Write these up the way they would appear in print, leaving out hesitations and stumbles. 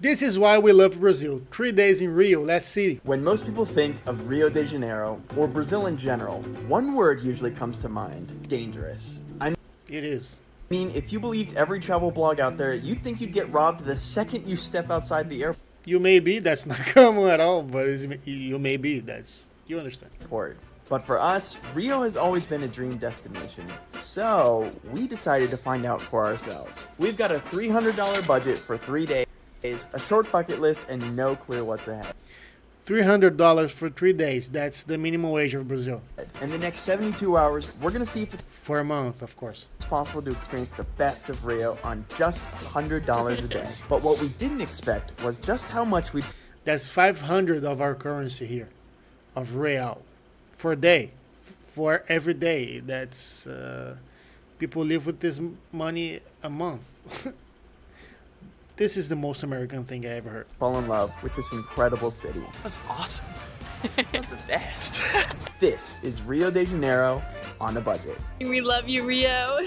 This is why we love Brazil. 3 days in Rio, let's see. When most people think of Rio de Janeiro, or Brazil in general, one word usually comes to mind: dangerous. It is. If you believed every travel blog out there, you'd think you'd get robbed the second you step outside the You may be, that's not common at all, but you may be, you understand. airport. But for us, Rio has always been a dream destination, so we decided to find out for ourselves. We've got a $300 budget for 3 days, a short bucket list, and no clue what's ahead. $300 for 3 days, that's the minimum wage of Brazil. In the next 72 hours, we're gonna see if it's For a month, of course. possible to experience the best of Rio on just $100 a day. But what we didn't expect was just how much we'd That's 500 of our currency here, of real, for a day, for every day. That's people live with this money a month. This is the most American thing I ever heard. fall in love with this incredible city. That's awesome. That's the best. This is Rio de Janeiro on a budget. We love you, Rio.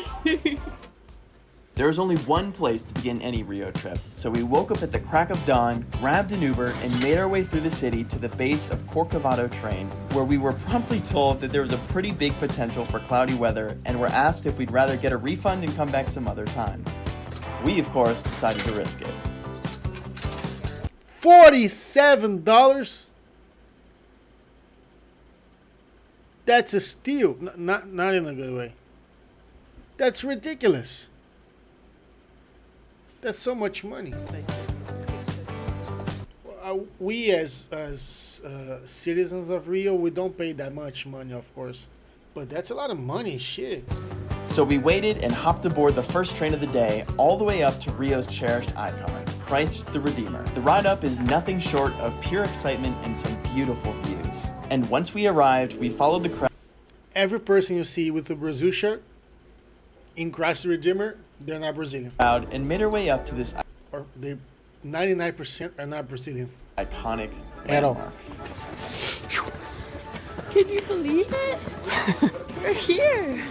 There was only one place to begin any Rio trip, so we woke up at the crack of dawn, grabbed an Uber, and made our way through the city to the base of Corcovado train, where we were promptly told that there was a pretty big potential for cloudy weather, and were asked if we'd rather get a refund and come back some other time. We, of course, decided to risk it. $47? That's a steal. Not in a good way. That's ridiculous. That's so much money. We as citizens of Rio, we don't pay that much money, of course. But that's a lot of money, shit. So we waited and hopped aboard the first train of the day, all the way up to Rio's cherished icon, Christ the Redeemer. The ride up is nothing short of pure excitement and some beautiful views. And once we arrived, we followed the crowd. Every person you see with a Brazil shirt in Christ the Redeemer, they're not Brazilian. And made our way up to this Or they 99% are not Brazilian. iconic At all. landmark. Can you believe it? We're here.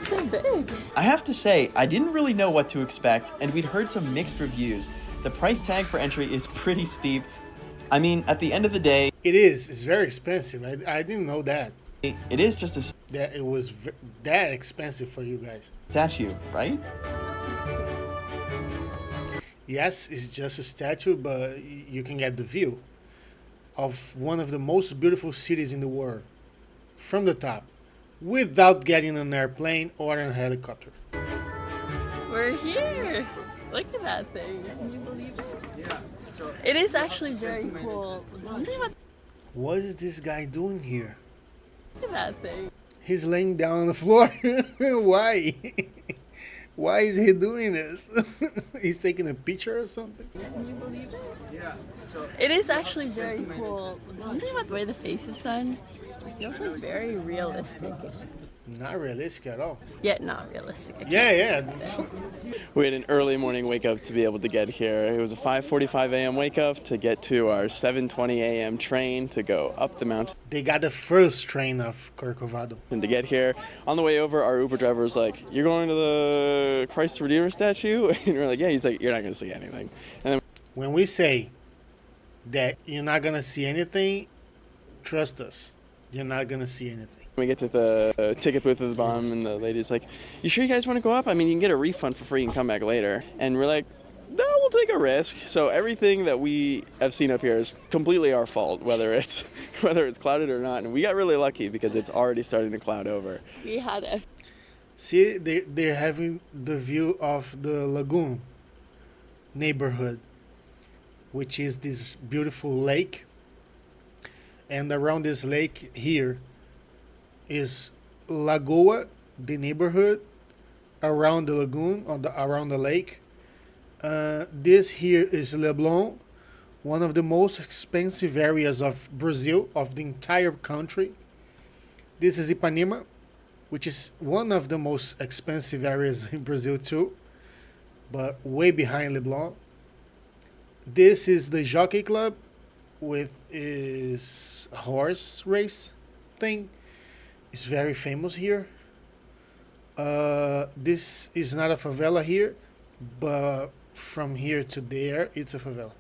So big. I have to say, I didn't really know what to expect, and we'd heard some mixed reviews. The price tag for entry is pretty steep. I mean, at the end of the day, It is. It's very expensive. I didn't know that. it is just a That it was that expensive for you guys. statue, right? Yes, it's just a statue, but you can get the view of one of the most beautiful cities in the world from the top without getting on an airplane or a helicopter. We're here. Look at that thing. Can you believe it? Yeah. It is actually very cool. What is this guy doing here? Look at that thing. He's laying down on the floor. Why? Why is he doing this? He's taking a picture or something? Can you believe it? Yeah. It is actually very cool. Something about the way the face is done. It feels like very realistic. Not realistic at all. Yet not realistic. Yeah. We had an early morning wake up to be able to get here. It was a 5:45 a.m. wake up to get to our 7:20 a.m. train to go up the mountain. They got the first train of Corcovado. And to get here, on the way over, our Uber driver was like, "You're going to the Christ the Redeemer statue?" And we're like, "Yeah." He's like, "You're not going to see anything." And then When we say that you're not gonna see anything, trust us. You're not gonna see anything. we get to the ticket booth at the bottom, and the lady's like, "You sure you guys want to go up? I mean, you can get a refund for free and come back later." And we're like, "No, we'll take a risk." So everything that we have seen up here is completely our fault, whether it's clouded or not. And we got really lucky because it's already starting to cloud over. We had a See, they're having the view of the lagoon neighborhood, which is this beautiful lake. And around this lake here is Lagoa, the neighborhood, around the lagoon, around the lake. This here is Leblon, one of the most expensive areas of Brazil, of the entire country. This is Ipanema, which is one of the most expensive areas in Brazil too, but way behind Leblon. This is the Jockey Club with his horse race thing. It's very famous here. This is not a favela here, but from here to there, it's a favela.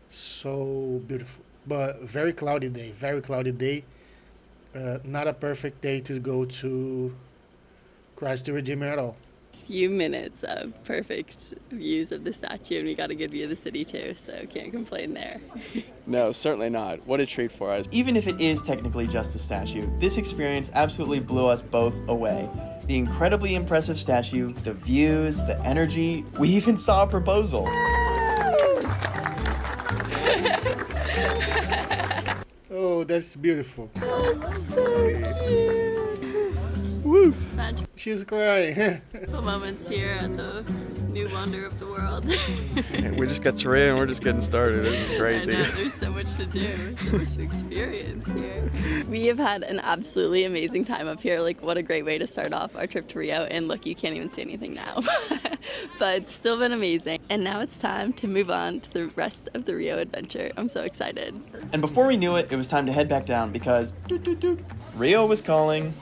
So beautiful, but very cloudy day. Very cloudy day. Not a perfect day to go to Christ the Redeemer at all. Few minutes of perfect views of the statue, and we got a good view of the city too, so can't complain there. No, certainly not. What a treat for us. Even if it is technically just a statue, this experience absolutely blew us both away. The incredibly impressive statue, the views, the energy, we even saw a proposal. Oh, that's beautiful. Woo! She's crying. Magical moments here at the new wonder of the world. We just got to Rio and we're just getting started. This is I crazy. know, there's so much to do, so much to experience here. We have had an absolutely amazing time up here. Like, what a great way to start off our trip to Rio. And look, you can't even see anything now. But it's still been amazing. And now it's time to move on to the rest of the Rio adventure. I'm so excited. And before we knew it, it was time to head back down because Rio was calling.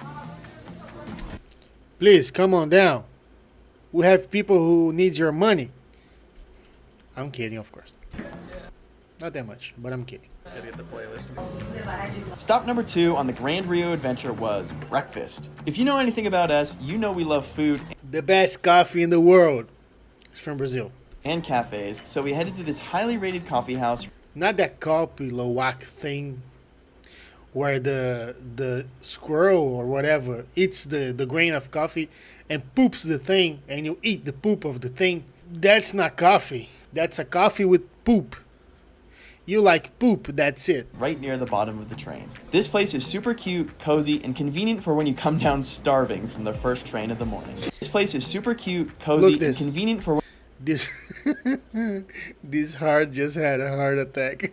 Please come on down. We have people who need your money. I'm kidding, of course. Not that much, but I'm kidding. Gotta get the playlist. Stop number 2 on the Grand Rio adventure was breakfast. If you know anything about us, you know we love food The best coffee in the world is from Brazil. and cafes, so we headed to this highly rated coffee house. Not that coffee Loac thing where the squirrel or whatever eats the grain of coffee and poops the thing and you eat the poop of the thing. That's not coffee. That's a coffee with poop. You like poop, that's it. Right near the bottom of the train. This place is super cute, cozy, and convenient for when you come down starving from the first train of the morning. This place is super cute, cozy, Look and this. convenient for This this heart just had a heart attack.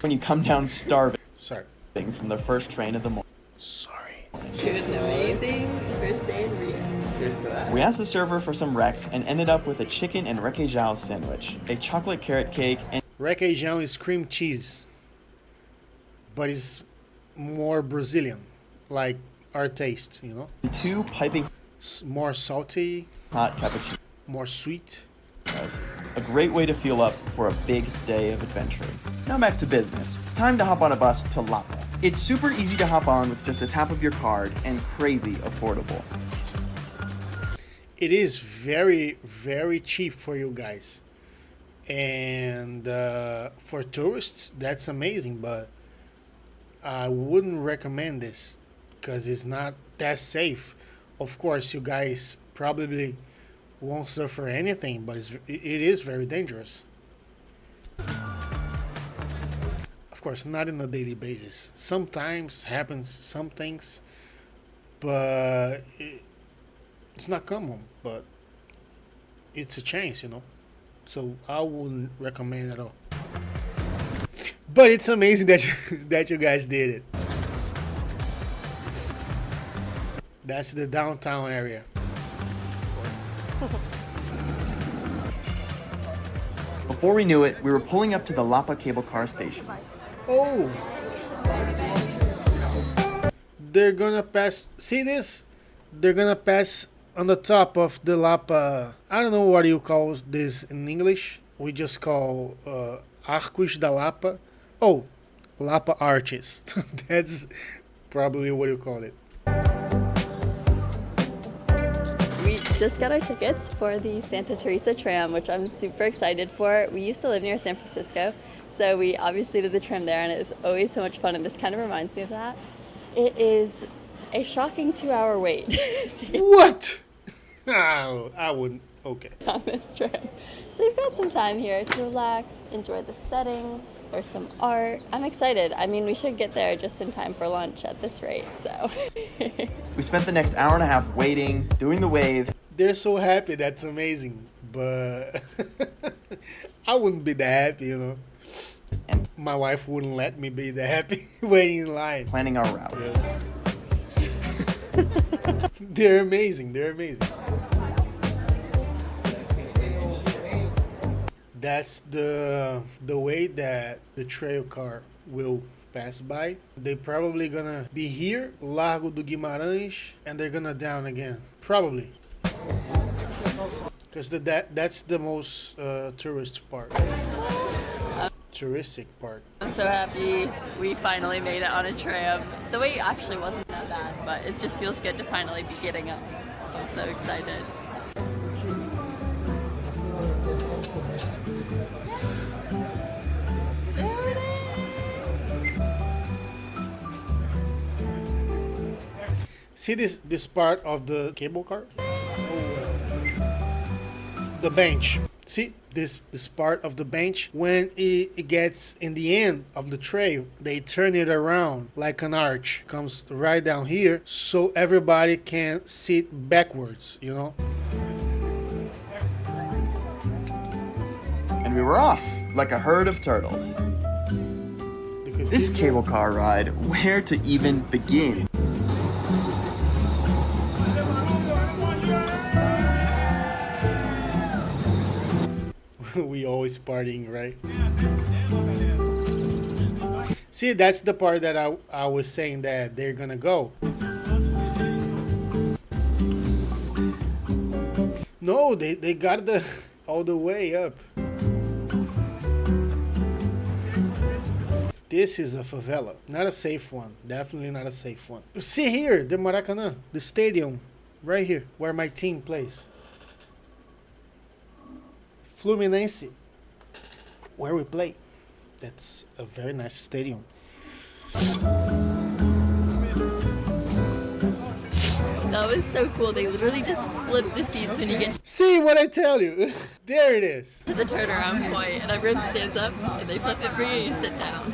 when you come down starving Sorry. from the first train of the morning. Sorry. Good and amazing first day in Rio. We asked the server for some Rex and ended up with a chicken and requeijão sandwich, a chocolate carrot cake, and Requeijão is cream cheese, but it's more Brazilian, like our taste, you know? 2 piping More salty, hot cappuccinos. more sweet. A great way to fuel up for a big day of adventuring. Now back to business. Time to hop on a bus to Lapa. It's super easy to hop on with just a tap of your card and crazy affordable. It is very, very cheap for you guys. And for tourists, that's amazing, but I wouldn't recommend this because it's not that safe. Of course, you guys probably won't suffer anything, but it is very dangerous. Of course, not on a daily basis. Sometimes happens some things, but it's not common, but it's a chance, you know. So I wouldn't recommend at all. But it's amazing that that you guys did it. That's the downtown area. Before we knew it, we were pulling up to the Lapa cable car station. Oh! They're gonna pass. See this? They're gonna pass on the top of the Lapa. I don't know what you call this in English. We just call Arcos da Lapa. Oh, Lapa Arches. That's probably what you call it. We just got our tickets for the Santa Teresa tram, which I'm super excited for. We used to live near San Francisco, so we obviously did the tram there, and it was always so much fun, and this kind of reminds me of that. It is a shocking 2-hour wait to get What? Oh, I wouldn't. Okay. on this tram. So you've got some time here to relax, enjoy the setting. There's some art. I'm excited. I mean, we should get there just in time for lunch at this rate, so. We spent the next hour and a half waiting, doing the wave, They're so happy. That's amazing. But I wouldn't be that happy, you know. and My wife wouldn't let me be that happy waiting in line. planning our route. They're amazing. They're amazing. That's the way that the trail car will pass by. They're probably gonna be here, Largo do Guimarães, and they're gonna down again. Probably. because that's the most tourist part. Touristic part. I'm so happy we finally made it on a tram. The wait actually wasn't that bad, but it just feels good to finally be getting up. I'm so excited. See this part of the cable car? The bench. See this part of the bench? When it gets in the end of the tray, they turn it around like an arch. Comes right down here so everybody can sit backwards, you know? And we were off like a herd of turtles. This cable car ride, where to even begin? We always partying, right? See, that's the part that I was saying that they're gonna go. No, they got the all the way up. This is a favela, not a safe one. Definitely not a safe one. See here, the Maracanã, the stadium, right here, where my team plays. Fluminense, where we play. That's a very nice stadium. That was so cool. They literally just flip the seats when you get See what I tell you? There it is. to the turnaround point, and everyone stands up, and they flip it for you, you sit down.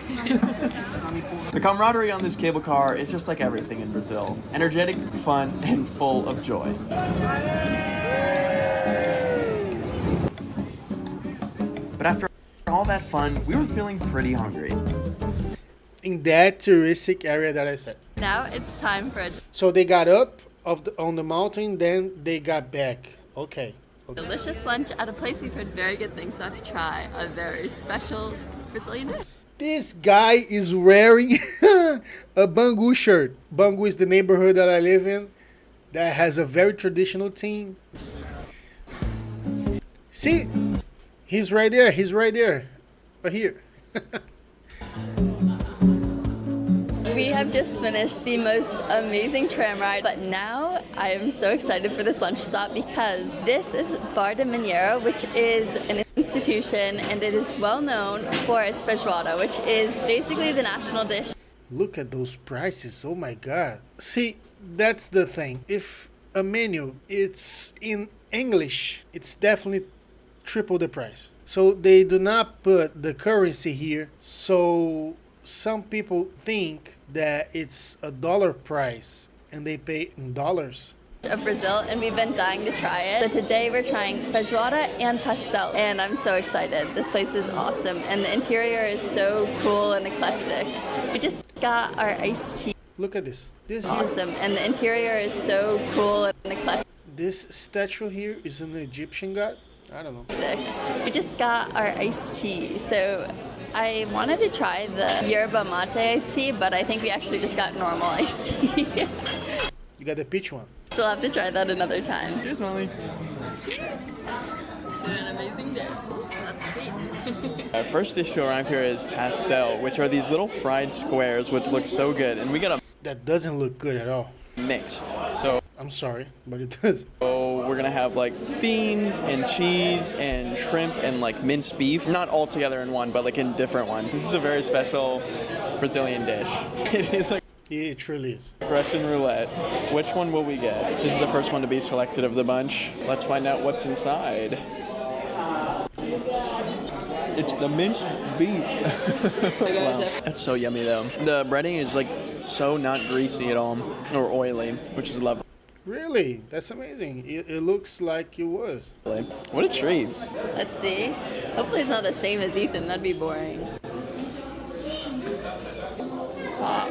The camaraderie on this cable car is just like everything in Brazil. Energetic, fun, and full of joy. But after all that fun, we were feeling pretty hungry. In that touristic area that I said. Now it's time for a So they got up on the mountain, then they got back. Okay. delicious lunch at a place we've heard very good things about to try. A very special Brazilian dish. This guy is wearing a Bangu shirt. Bangu is the neighborhood that I live in that has a very traditional team. See? He's right there. He's right there. Right here. We have just finished the most amazing tram ride, but now I am so excited for this lunch stop because this is Bar de Mineiro, which is an institution, and it is well known for its feijoada, which is basically the national dish. Look at those prices. Oh my God. See, that's the thing. If a menu it's in English, it's definitely triple the price. So they do not put the currency here. So some people think that it's a dollar price and they pay in dollars. Of Brazil, and we've been dying to try it. So today we're trying feijoada and pastel, and I'm so excited. This place is awesome, and the interior is so cool and eclectic. We just got our iced tea. Look at this. This here, Awesome, and the interior is so cool and eclectic. this statue here is an Egyptian god. I don't know. We just got our iced tea, so I wanted to try the yerba mate iced tea, but I think we actually just got normal iced tea. You got the peach one. So we'll have to try that another time. Cheers, Molly. To an amazing day. That's sweet. Our first dish to arrive here is pastel, which are these little fried squares, which look so good. And we got a That doesn't look good at all. mix. So I'm sorry, but it does. we're gonna have like beans and cheese and shrimp and like minced beef, not all together in one, but like in different ones. This is a very special Brazilian dish. It is like It truly is. Russian roulette. Which one will we get? This is the first one to be selected of the bunch. Let's find out what's inside. It's the minced beef. Wow. That's so yummy though. The breading is like so not greasy at all or oily, which is lovely. Really? That's amazing. It looks like it was. What a treat. Let's see. Hopefully it's not the same as Ethan. That'd be boring. Wow.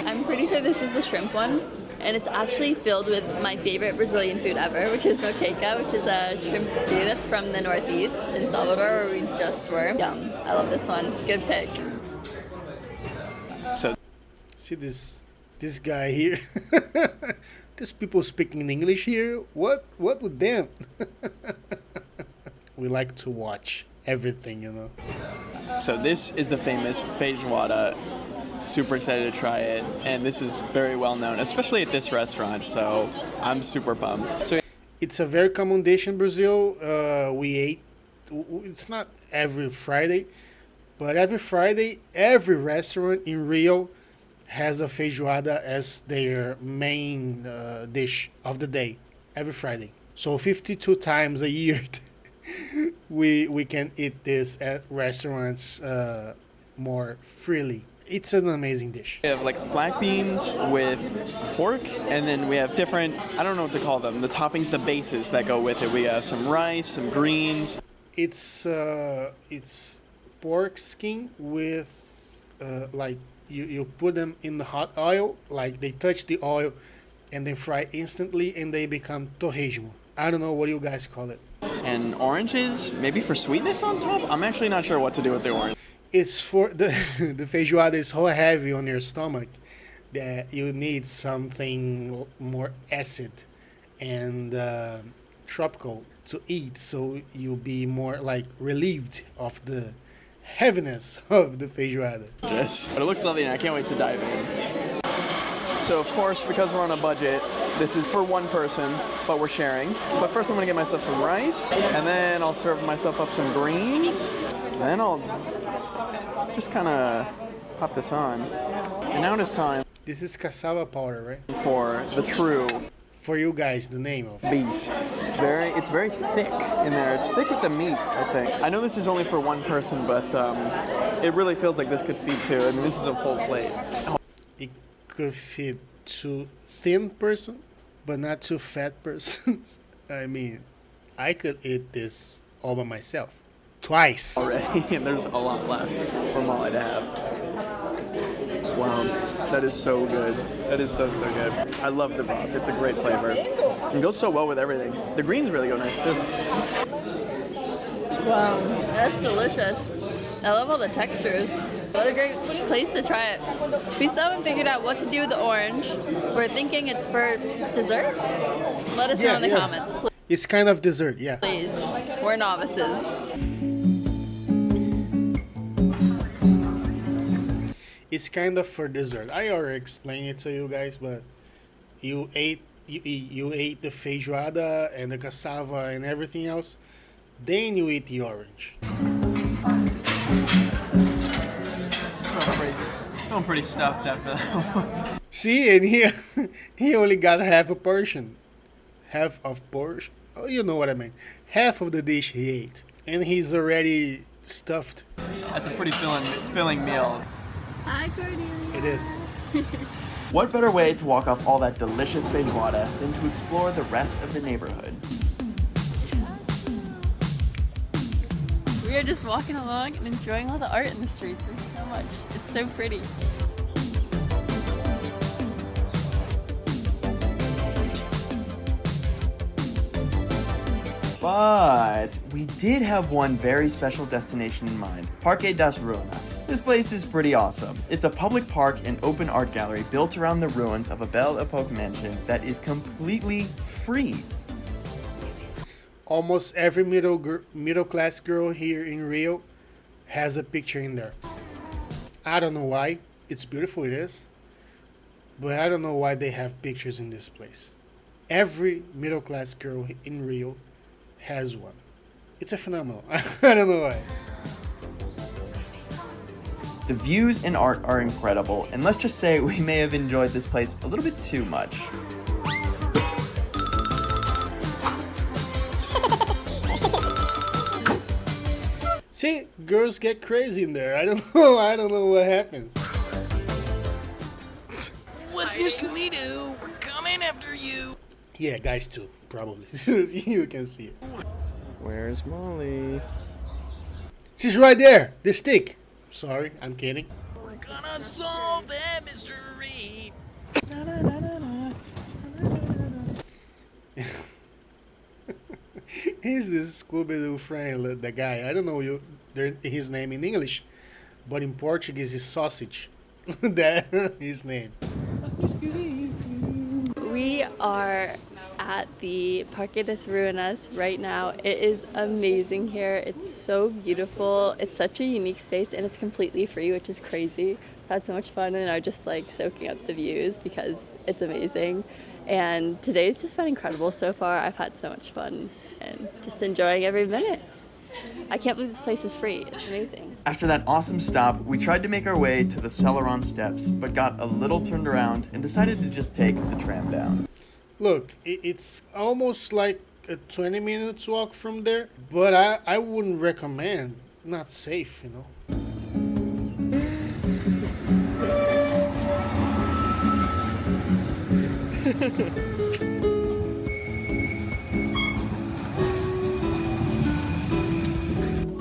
I'm pretty sure this is the shrimp one, and it's actually filled with my favorite Brazilian food ever, which is moqueca, which is a shrimp stew that's from the Northeast in Salvador, where we just were. Yum. I love this one. Good pick. So See this This guy here. There's people speaking English here. What with them? We like to watch everything, you know. So this is the famous feijoada. Super excited to try it, and this is very well known, especially at this restaurant. So I'm super pumped. So It's a very common dish in Brazil. We ate. It's not every Friday, but every Friday, every restaurant in Rio has a feijoada as their main dish of the day. Every Friday. So 52 times a year, we can eat this at restaurants more freely. It's an amazing dish. we have like black beans with pork, and then we have different, I don't know what to call them, the toppings, the bases that go with it. We have some rice, some greens. It's pork skin with like you put them in the hot oil, like they touch the oil, and then fry instantly, and they become torresmo. I don't know what you guys call it. And oranges, maybe for sweetness on top? I'm actually not sure what to do with the orange. It's for the the feijoada is so heavy on your stomach that you need something more acid and tropical to eat, so you'll be more like relieved of the heaviness of the feijoada. Yes. But it looks lovely, and I can't wait to dive in. So of course, because we're on a budget, this is for one person, but we're sharing. But first I'm gonna get myself some rice, and then I'll serve myself up some greens. Then I'll just kind of pop this on. And now it's time This is cassava powder, right? for the true For you guys, the name of beast. It's very thick in there. It's thick with the meat, I think. I know this is only for one person, but it really feels like this could feed two. I mean, this is a full plate. it could fit two thin person, but not two fat persons. I mean, I could eat this all by myself. Twice. Already, and there's a lot left from all I'd have. Wow, that is so good. That is so good. I love the broth. It's a great flavor. It goes so well with everything. The greens really go nice too. Wow, that's delicious. I love all the textures. What a great place to try it. We still haven't figured out what to do with the orange. We're thinking it's for dessert. Let us know in the comments, It's kind of dessert, yeah. please. We're novices. It's kind of for dessert. I already explained it to you guys, but you ate the feijoada and the cassava and everything else, then you eat the orange. I'm pretty stuffed after that. See, and he only got half a portion. Half of portion. Oh, you know what I mean. Half of the dish he ate, and he's already stuffed. That's a pretty filling meal. Hi, Cordelia. It is. What better way to walk off all that delicious feijoada than to explore the rest of the neighborhood? We are just walking along and enjoying all the art in the streets. There's so much. It's so pretty. But we did have one very special destination in mind, Parque das Ruínas. This place is pretty awesome. It's a public park and open art gallery built around the ruins of a Belle Epoque mansion that is completely free. Almost every middle class girl here in Rio has a picture in there. I don't know why. It's beautiful, it is. But I don't know why they have pictures in this place. Every middle class girl in Rio has one. It's a phenomenon. I don't know why. The views and art are incredible, and let's just say we may have enjoyed this place a little bit too much. See, girls get crazy in there. I don't know. I don't know what happens. What's new, Scooby-Doo? We're coming after you. Yeah, guys too, probably. You can see it. Where's Molly? She's right there. The stick. Sorry, I'm kidding. We're gonna solve that mystery. He's this Scooby-Doo friend, the guy. I don't know his name in English, but in Portuguese is sausage. That's his name. We are at the Parque des Ruinas right now. It is amazing here. It's so beautiful. It's such a unique space and it's completely free, which is crazy. I've had so much fun and I'm just like soaking up the views because it's amazing. And today's just been incredible so far. I've had so much fun and just enjoying every minute. I can't believe this place is free. It's amazing. After that awesome stop, we tried to make our way to the Celeron steps, but got a little turned around and decided to just take the tram down. Look, it's almost like a 20 minutes walk from there, but I wouldn't recommend. Not safe, you know.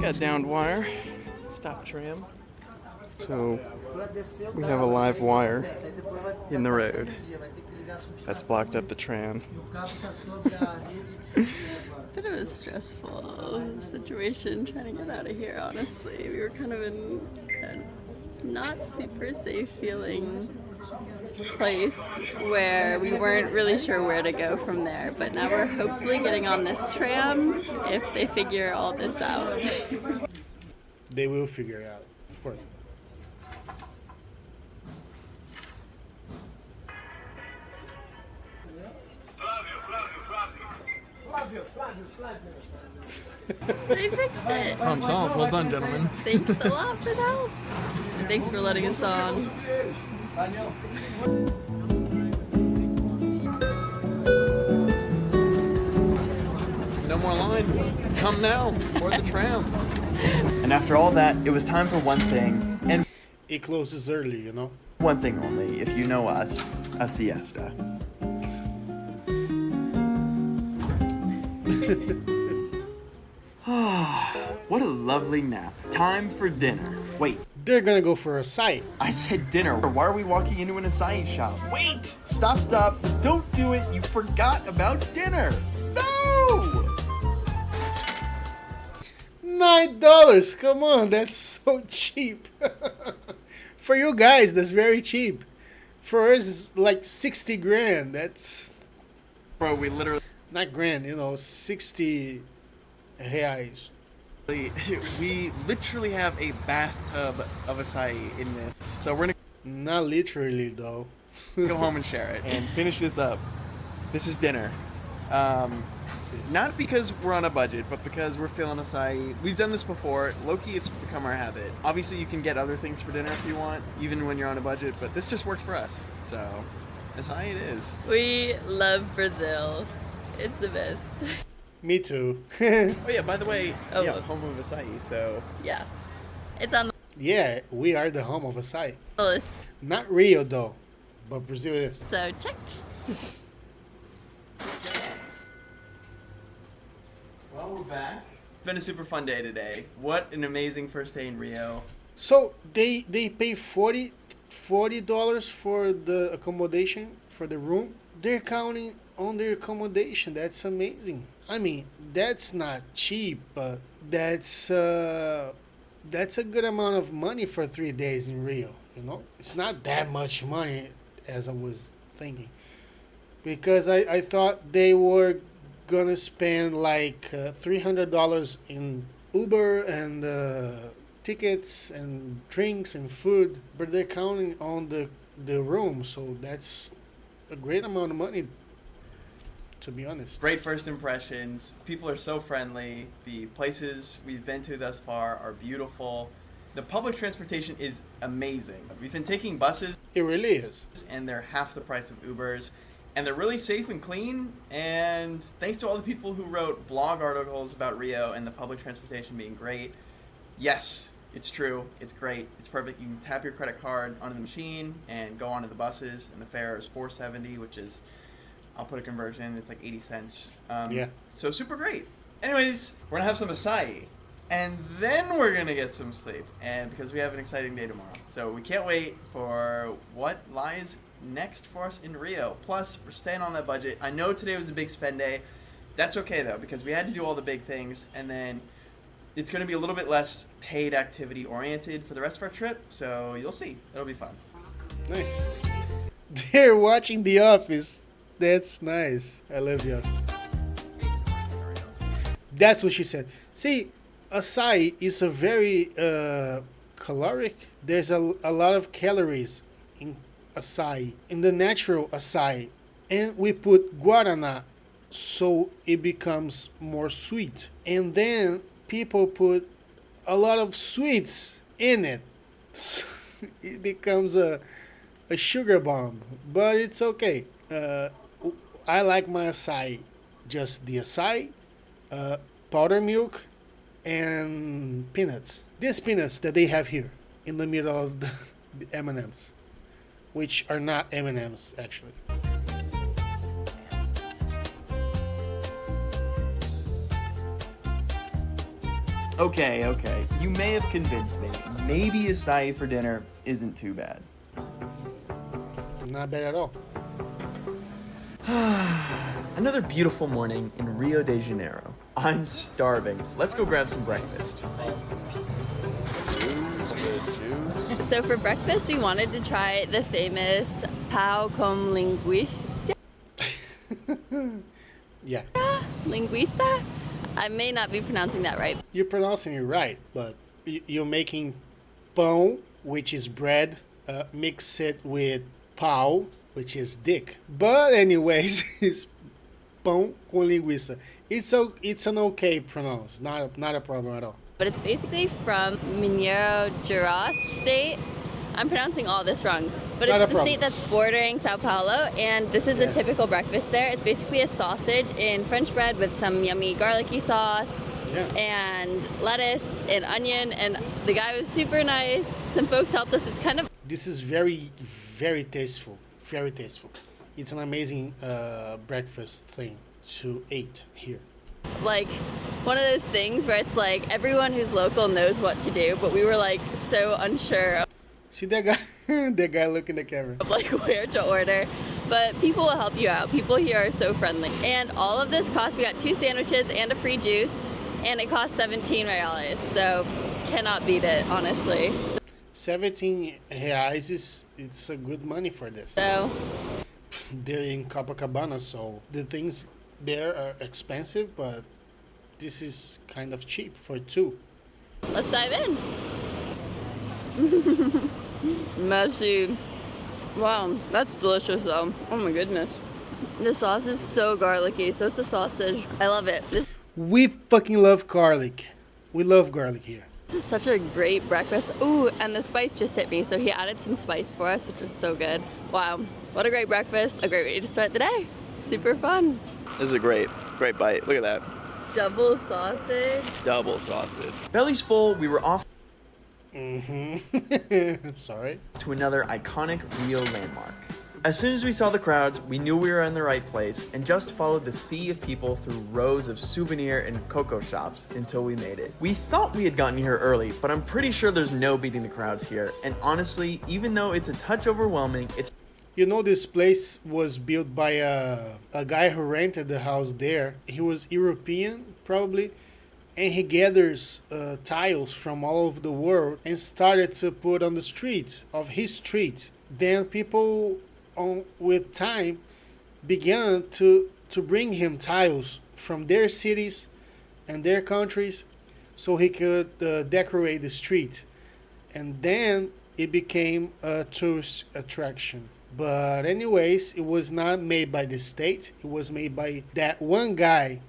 Got downed wire. Stop tram. So we have a live wire in the road that's blocked up the tram. Bit of a stressful situation trying to get out of here, honestly. We were kind of in a not super safe feeling place where we weren't really sure where to go from there, but now we're hopefully getting on this tram if they figure all this out. They will figure it out for you. They fixed it. Problem solved. Well done, gentlemen. Thanks a lot for the help. And thanks for letting us on. No more line. Come now. Board the tram. And after all that, it was time for one thing, and It closes early, you know. one thing only, if you know us, a siesta. What a lovely nap. Time for dinner. Wait, They're gonna go for a sight. I said dinner. Why are we walking into an acai shop? Wait! Stop. Don't do it. You forgot about dinner. No! $9. Come on, that's so cheap. For you guys, that's very cheap. For us, it's like 60 grand. That's Bro, we literally, not grand, you know, 60 reais. we literally have a bathtub of acai in this. So we're gonna Not literally, though. go home and share it and finish this up. This is dinner. Not because we're on a budget, but because we're feeling acai. We've done this before. Low-key, it's become our habit. Obviously, you can get other things for dinner if you want, even when you're on a budget, but this just worked for us. So, acai it is. We love Brazil. It's the best. Me too. Oh yeah, by the way, Oh, yeah, whoops. home of acai, so... Yeah. It's on Yeah, we are the home of acai. the list, Not Rio, though, but Brazil is. so check. Well, we're back. It's been a super fun day today. What an amazing first day in Rio. So they pay $40 for the accommodation, for the room. They're counting on their accommodation. That's amazing. I mean, that's not cheap, but that's a good amount of money for 3 days in Rio. You know, it's not that much money as I was thinking, because I thought they were gonna spend like $300 in Uber and tickets and drinks and food, but they're counting on the room, so that's a great amount of money, to be honest. Great first impressions. People are so friendly. The places we've been to thus far are beautiful. The public transportation is amazing. We've been taking buses, It really is. and they're half the price of Ubers. And they're really safe and clean. And thanks to all the people who wrote blog articles about Rio and the public transportation being great. Yes, it's true. It's great. It's perfect. You can tap your credit card onto the machine and go onto the buses. And the fare is $4.70, which is, I'll put a conversion. It's like 80 cents. Yeah. So super great. Anyways, we're gonna have some acai, and then we're gonna get some sleep. And because we have an exciting day tomorrow, so we can't wait for what lies next for us in Rio. Plus, we're staying on that budget. I know today was a big spend day. That's okay though, because we had to do all the big things, and then it's gonna be a little bit less paid activity oriented for the rest of our trip. So you'll see. It'll be fun. Nice. They're watching The Office. That's nice. I love The Office. That's what she said. See, acai is a very caloric. There's a lot of calories in acai, in the natural acai. And we put guarana so it becomes more sweet. And then people put a lot of sweets in it. So it becomes a sugar bomb. But it's okay. I like my acai, just the acai, uh, powder milk, and peanuts. These peanuts that they have here in the middle of the M&Ms, which are not M&Ms actually. Okay, okay. You may have convinced me. Maybe acai for dinner isn't too bad. Not bad at all. Another beautiful morning in Rio de Janeiro. I'm starving. Let's go grab some breakfast. So for breakfast, we wanted to try the famous pão com linguiça. Yeah, Linguiça? I may not be pronouncing that right. you're pronouncing it right, but you're making pão, which is bread, mix it with pau, which is dick. But anyways, it's pão com linguiça. It's an okay pronounce, not a problem at all. But it's basically from Mineiro Gerais state. I'm pronouncing all this wrong, but Not a it's the state problem. that's bordering Sao Paulo, and this is Yeah. a typical breakfast there. It's basically a sausage in French bread with some yummy garlicky sauce Yeah. and lettuce and onion, and the guy was super nice. Some folks helped us. It's kind of This is very, very tasteful. Very tasteful. It's an amazing breakfast thing to eat here. like one of those things where it's like everyone who's local knows what to do, but we were like so unsure See that guy? That guy looking at the camera. of like where to order. But people will help you out. People here are so friendly. And all of this cost, we got 2 sandwiches and a free juice, and it cost 17 reais. So cannot beat it, honestly. 17 reais it's a good money for this. So They're in Copacabana, so the things there are expensive, but this is kind of cheap for two. let's dive in. Messy. Wow, that's delicious though. Oh my goodness. The sauce is so garlicky, so it's a sausage. I love it. This We fucking love garlic. We love garlic here. is such a great breakfast. Ooh, and the spice just hit me, so he added some spice for us, which was so good. Wow, what a great breakfast. A great way to start the day. Super fun. This is a great bite. Look at that. Double sausage. Double sausage. Bellies full, we were off I'm sorry. to another iconic Rio landmark. As soon as we saw the crowds, we knew we were in the right place and just followed the sea of people through rows of souvenir and cocoa shops until we made it. We thought we had gotten here early, but I'm pretty sure there's no beating the crowds here. And honestly, even though it's a touch overwhelming, it's You know, this place was built by a guy who rented the house there. He was European, probably, and he gathers tiles from all over the world and started to put on the street of his street. Then people, with time, began to bring him tiles from their cities and their countries, so he could decorate the street, and then it became a tourist attraction. But anyways, it was not made by the state. It was made by that one guy,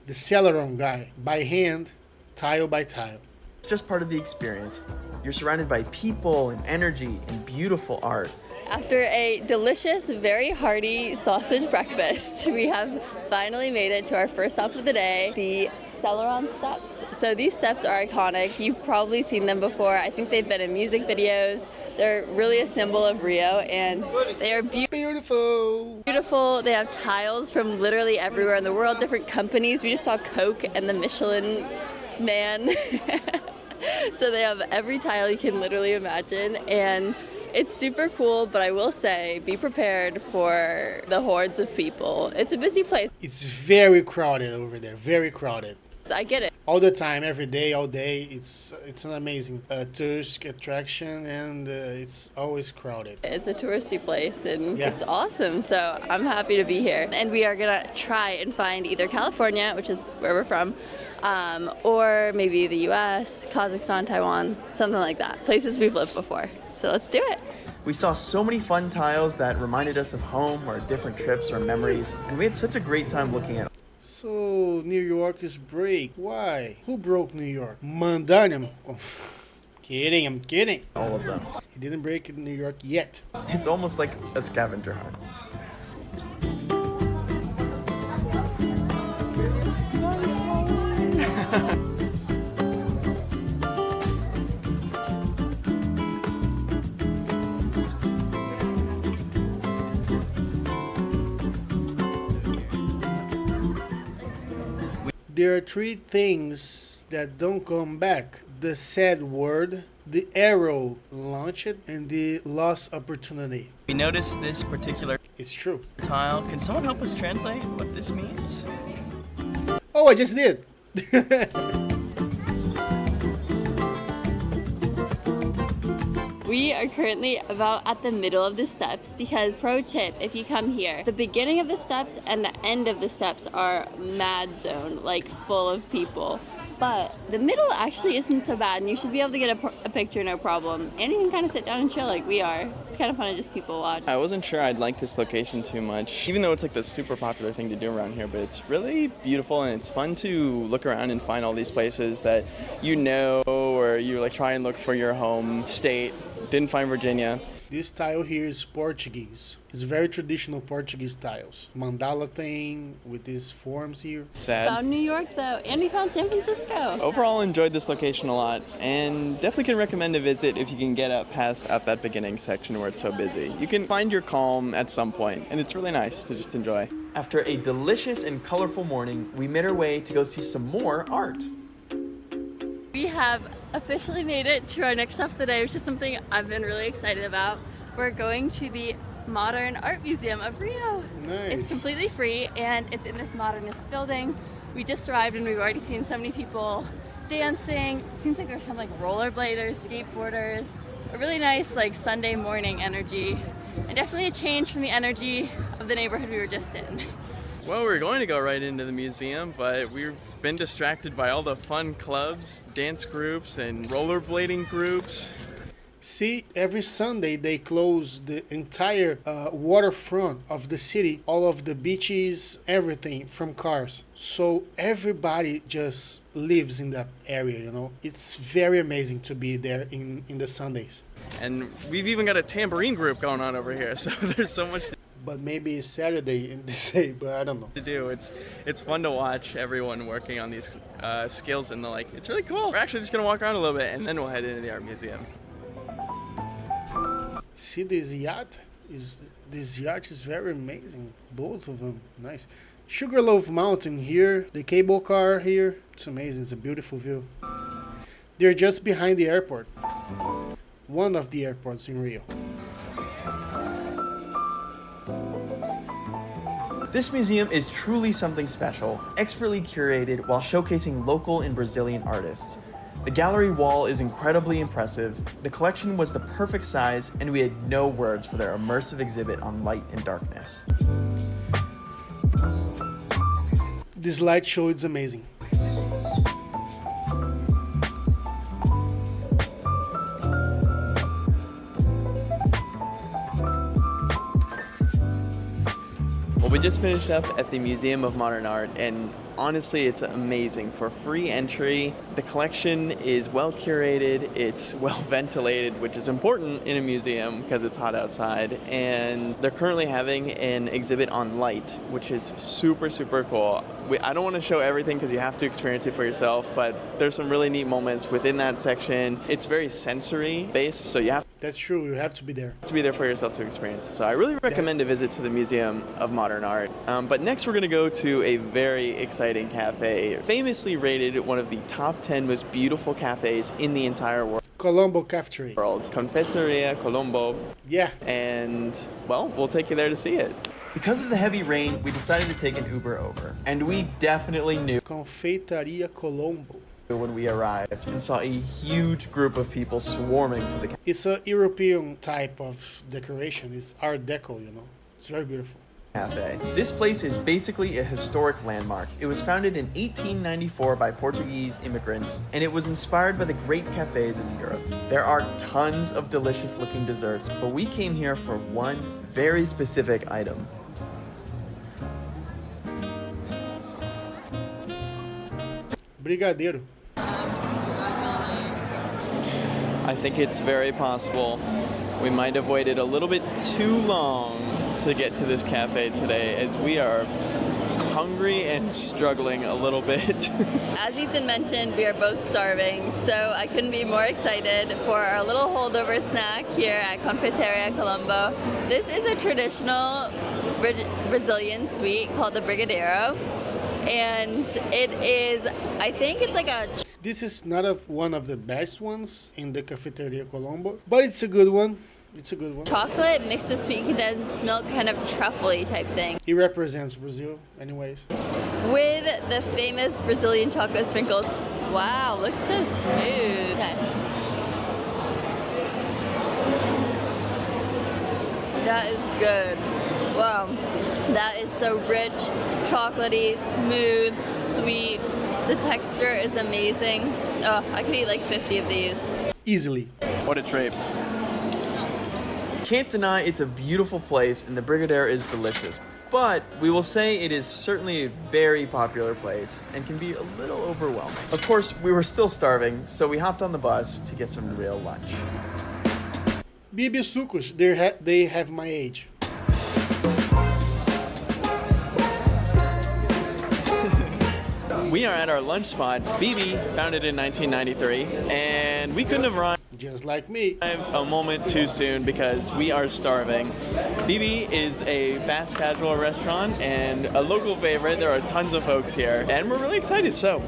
the Celeron guy, by hand, tile by tile. just part of the experience. You're surrounded by people and energy and beautiful art. After a delicious, very hearty sausage breakfast, we have finally made it to our first stop of the day, the Celeron Steps. So these steps are iconic. You've probably seen them before. I think they've been in music videos. They're really a symbol of Rio, and they are Beautiful. beautiful. They have tiles from literally everywhere in the world, different companies. We just saw Coke and the Michelin Man. So they have every tile you can literally imagine, and it's super cool, but I will say, be prepared for the hordes of people. It's a busy place. It's very crowded over there. Very crowded. I get it. All the time, every day, all day. It's an amazing tourist attraction, and it's always crowded. It's a touristy place and Yeah. it's awesome. So I'm happy to be here. And we are gonna try and find either California, which is where we're from, or maybe the US, Kazakhstan, Taiwan, something like that. Places we've lived before. So let's do it. We saw so many fun tiles that reminded us of home or different trips or memories, and we had such a great time looking at. So New York is break. Why? Who broke New York? Mandanium. Kidding, I'm kidding. All of them. He didn't break New York yet. It's almost like a scavenger hunt. There are three things that don't come back: the sad word, the arrow launched, and the lost opportunity. We noticed this particular It's true. tile. Can someone help us translate what this means? Oh, I just did. We are currently about at the middle of the steps because, pro tip, if you come here, the beginning of the steps and the end of the steps are mad zone, like full of people. But the middle actually isn't so bad, and you should be able to get a picture no problem. And you can kind of sit down and chill like we are. It's kind of fun to just people watch. I wasn't sure I'd like this location too much, even though it's like the super popular thing to do around here, but it's really beautiful and it's fun to look around and find all these places that you know, or you like try and look for your home state. Didn't find Virginia. This tile here is Portuguese. It's very traditional Portuguese tiles. Mandala thing with these forms here. Sad. Found New York though, and we found San Francisco. Overall, enjoyed this location a lot, and definitely can recommend a visit if you can get up past at that beginning section where it's so busy. You can find your calm at some point, and it's really nice to just enjoy. After a delicious and colorful morning, we made our way to go see some more art. We have officially made it to our next stop of the day, which is something I've been really excited about. We're going to the Modern Art Museum of Rio. Nice. It's completely free and it's in this modernist building. We just arrived and we've already seen so many people dancing. It seems like there's some like rollerbladers, skateboarders, a really nice like Sunday morning energy, and definitely a change from the energy of the neighborhood we were just in. Well, we were going to go right into the museum, but we've been distracted by all the fun clubs, dance groups, and rollerblading groups. See, every Sunday they close the entire waterfront of the city, all of the beaches, everything from cars. So everybody just lives in that area, you know. It's very amazing to be there in the Sundays. And we've even got a tambourine group going on over here, so there's so much But maybe it's Saturday in this day, but I don't know. to do. It's fun to watch everyone working on these skills, and like it's really cool. We're actually just gonna walk around a little bit, and then we'll head into the art museum. See this yacht? This yacht is very amazing. Both of them, nice. Sugarloaf Mountain here, the cable car here. It's amazing. It's a beautiful view. They're just behind the airport. One of the airports in Rio. This museum is truly something special, expertly curated while showcasing local and Brazilian artists. The gallery wall is incredibly impressive, the collection was the perfect size, and we had no words for their immersive exhibit on light and darkness. This light show is amazing. Well, we just finished up at the Museum of Modern Art, and honestly, it's amazing. For free entry, the collection is well curated, it's well ventilated, which is important in a museum because it's hot outside, and they're currently having an exhibit on light, which is super, super cool. I don't want to show everything because you have to experience it for yourself, but there's some really neat moments within that section. It's very sensory based, so you have That's true. You have to be there. to be there for yourself to experience. So I really recommend a visit to the Museum of Modern Art. But next we're going to go to a very exciting cafe, famously rated one of the top 10 most beautiful cafes in the entire Colombo Cafeteria. world. Confeiteria Colombo. Yeah. And, well, we'll take you there to see it. Because of the heavy rain, we decided to take an Uber over. And we definitely knew Confeitaria Colombo. when we arrived and saw a huge group of people swarming to the It's a European type of decoration. It's Art Deco, you know. It's very beautiful. cafe. This place is basically a historic landmark. It was founded in 1894 by Portuguese immigrants, and it was inspired by the great cafes in Europe. There are tons of delicious looking desserts, but we came here for one very specific item. Brigadeiro. I think it's very possible we might have waited a little bit too long to get to this cafe today, as we are hungry and struggling a little bit. As Ethan mentioned, we are both starving, so I couldn't be more excited for our little holdover snack here at Confeitaria Colombo. This is a traditional Brazilian sweet called the Brigadeiro, and it is, I think it's like a... This is not one of the best ones in the Cafeteria Colombo, but it's a good one. It's a good one. chocolate mixed with sweet condensed milk, kind of truffle-y type thing, It represents Brazil, anyways. with the famous Brazilian chocolate sprinkled. Wow, looks so smooth. Okay. That is good. Wow, that is so rich, chocolatey, smooth, sweet. The texture is amazing. Oh, I could eat like 50 of these. Easily. What a treat. Can't deny it's a beautiful place and the Brigadeiro is delicious, but we will say it is certainly a very popular place and can be a little overwhelming. Of course, we were still starving, so we hopped on the bus to get some real lunch. Bibi sucos, they have my age. We are at our lunch spot, Bibi, founded in 1993, and we couldn't have arrived Just like me. a moment too soon because we are starving. Bibi is a fast casual restaurant and a local favorite. There are tons of folks here, and we're really excited. So,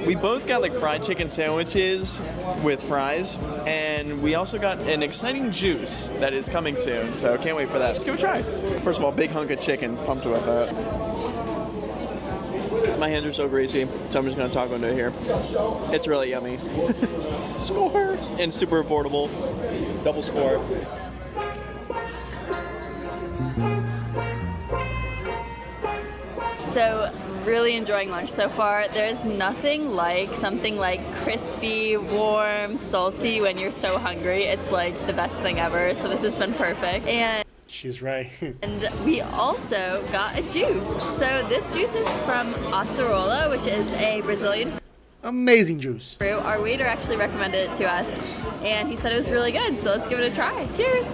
we both got like fried chicken sandwiches with fries, and we also got an exciting juice that is coming soon. So, can't wait for that. Let's give it a try. First of all, big hunk of chicken. Pumped about that. My hands are so greasy, so I'm just gonna talk into it here. It's really yummy. Score! And super affordable. Double score. So, really enjoying lunch so far. There's nothing like something like crispy, warm, salty when you're so hungry. It's like the best thing ever. So this has been perfect. She's right. And we also got a juice. So this juice is from acerola, which is a Brazilian Amazing juice. fruit. Our waiter actually recommended it to us, and he said it was really good. So let's give it a try. Cheers!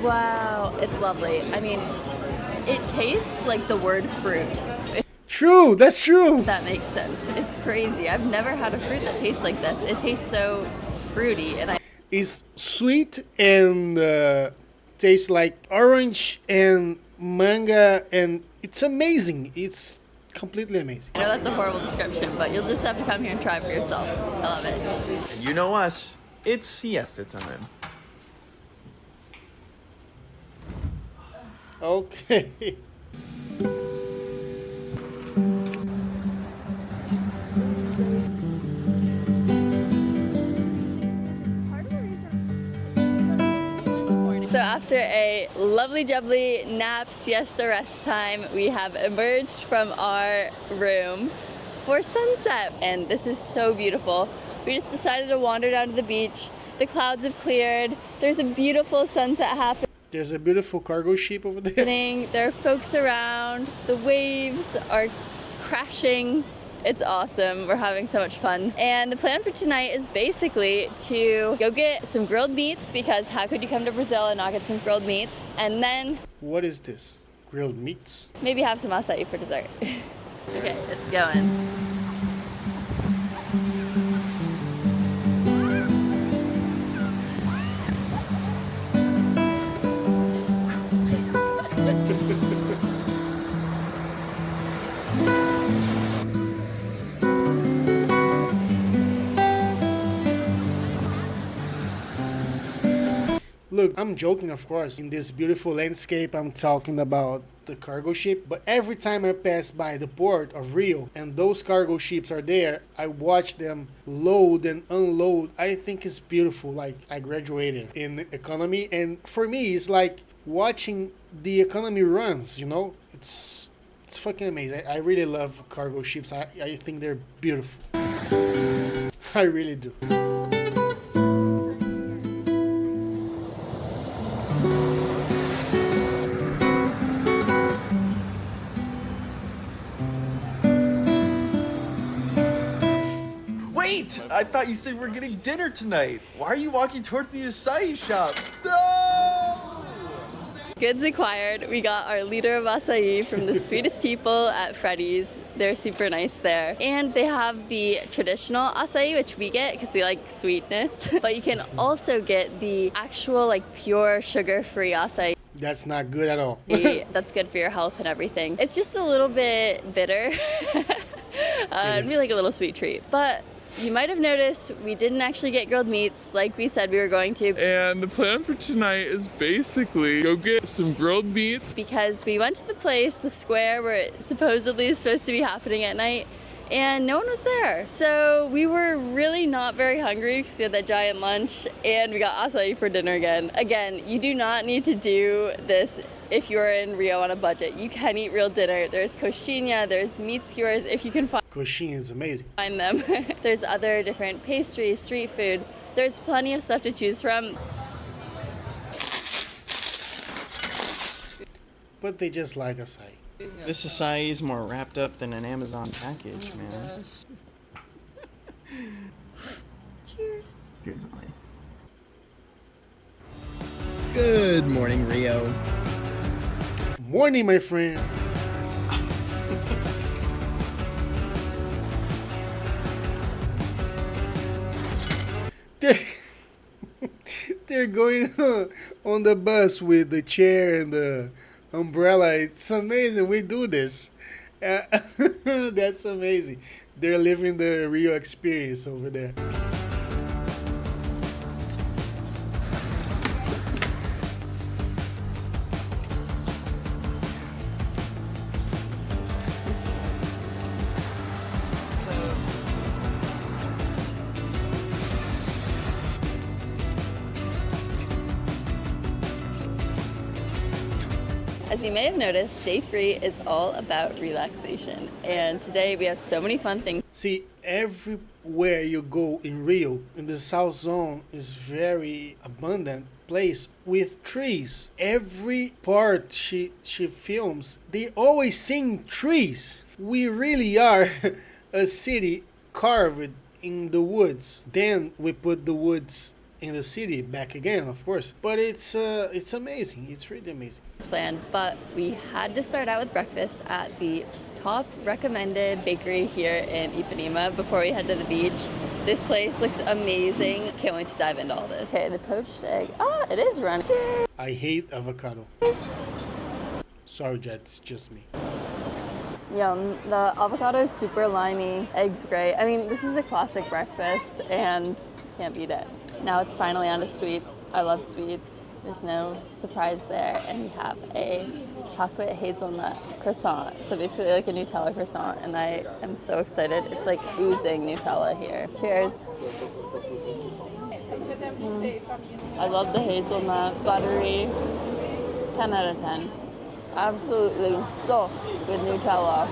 Wow, it's lovely. I mean, it tastes like the word fruit. True, that's true. If that makes sense. It's crazy. I've never had a fruit that tastes like this. It tastes so fruity, and It's sweet and tastes like orange and manga, and it's amazing. It's completely amazing. I know that's a horrible description, but you'll just have to come here and try it for yourself. I love it. And you know us, it's siesta time. Okay. So after a lovely jubbly nap, siesta, rest time, we have emerged from our room for sunset. And this is so beautiful. We just decided to wander down to the beach. The clouds have cleared. There's a beautiful sunset happening. There's a beautiful cargo ship over there. There are folks around. The waves are crashing. It's awesome. We're having so much fun. And the plan for tonight is basically to go get some grilled meats, because how could you come to Brazil and not get some grilled meats? And then What is this? Grilled meats? maybe have some acai for dessert. Okay, it's going. Look, I'm joking, of course. In this beautiful landscape, I'm talking about the cargo ship. But every time I pass by the port of Rio and those cargo ships are there, I watch them load and unload. I think it's beautiful. Like, I graduated in economy, and for me, it's like watching the economy runs. It's fucking amazing. I really love cargo ships. I think they're beautiful. I really do. Wait! I thought you said we're getting dinner tonight. Why are you walking towards the acai shop? No! Goods acquired. We got our liter of acai from the sweetest people at Freddy's. They're super nice there. And they have the traditional acai, which we get because we like sweetness. But you can also get the actual, like, pure sugar-free acai. That's not good at all. That's good for your health and everything. It's just a little bit bitter. It'd be like a little sweet treat. But you might have noticed we didn't actually get grilled meats like we said we were going to. And the plan for tonight is basically go get some grilled meats. Because we went to the place, the square, where it supposedly is supposed to be happening at night, and no one was there. So we were really not very hungry because we had that giant lunch, and we got acai for dinner again. Again, you do not need to do this if you're in Rio on a budget. You can eat real dinner. There's coxinha, there's meat skewers, if you can Coxinha is amazing. find them. There's other different pastries, street food. There's plenty of stuff to choose from. But they just like acai. This acai is more wrapped up than an Amazon package, man. Cheers. Cheers, Molly. Good morning, Rio. Morning, my friend. they're, they're going on the bus with the chair and the umbrella. It's amazing. We do this. That's amazing. They're living the Rio experience over there. As you may have noticed, day 3 is all about relaxation. And today we have so many fun things. See, everywhere you go in Rio, in the South Zone, is very abundant place with trees. Every part she films, they always sing trees. We really are a city carved in the woods. Then we put the woods in the city back again, of course. But it's amazing. It's really amazing. Planned, but we had to start out with breakfast at the top recommended bakery here in Ipanema before we head to the beach. This place looks amazing. Can't wait to dive into all this. Okay, the poached egg. Oh, it is running. I hate avocado. Sorry, Jet, it's just me. Yum. The avocado is super limey. Egg's great. I mean, this is a classic breakfast and can't beat it. Now it's finally on to sweets. I love sweets. There's no surprise there. And we have a chocolate hazelnut croissant. So basically like a Nutella croissant. And I am so excited. It's like oozing Nutella here. Cheers. I love the hazelnut, buttery. 10 out of 10. Absolutely stuffed with Nutella.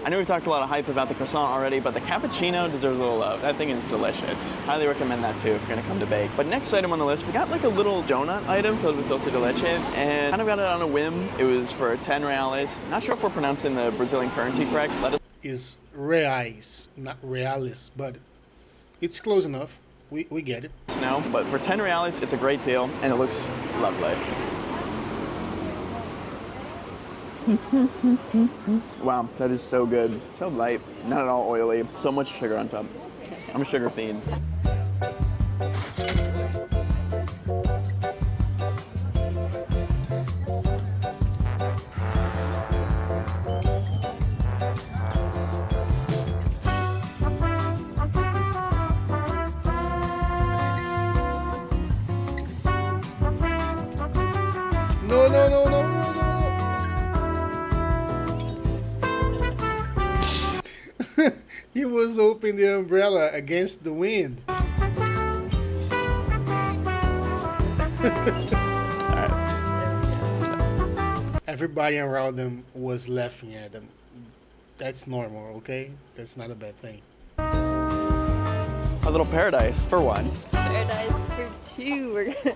I know we've talked a lot of hype about the croissant already, but the cappuccino deserves a little love. That thing is delicious. Highly recommend that too if you're gonna come to bake. But next item on the list, we got like a little donut item filled with dulce de leche, and kind of got it on a whim. It was for 10 reales. Not sure if we're pronouncing the Brazilian currency correct. Let us Is reais, not realis, but it's close enough. We get it. know. But for 10 reales, it's a great deal, and it looks lovely. Wow, that is so good. So light, not at all oily. So much sugar on top. I'm a sugar fiend. He was opening the umbrella against the wind. Everybody around them was laughing at them. That's normal, okay? That's not a bad thing. A little paradise for one. Paradise for two. We're gonna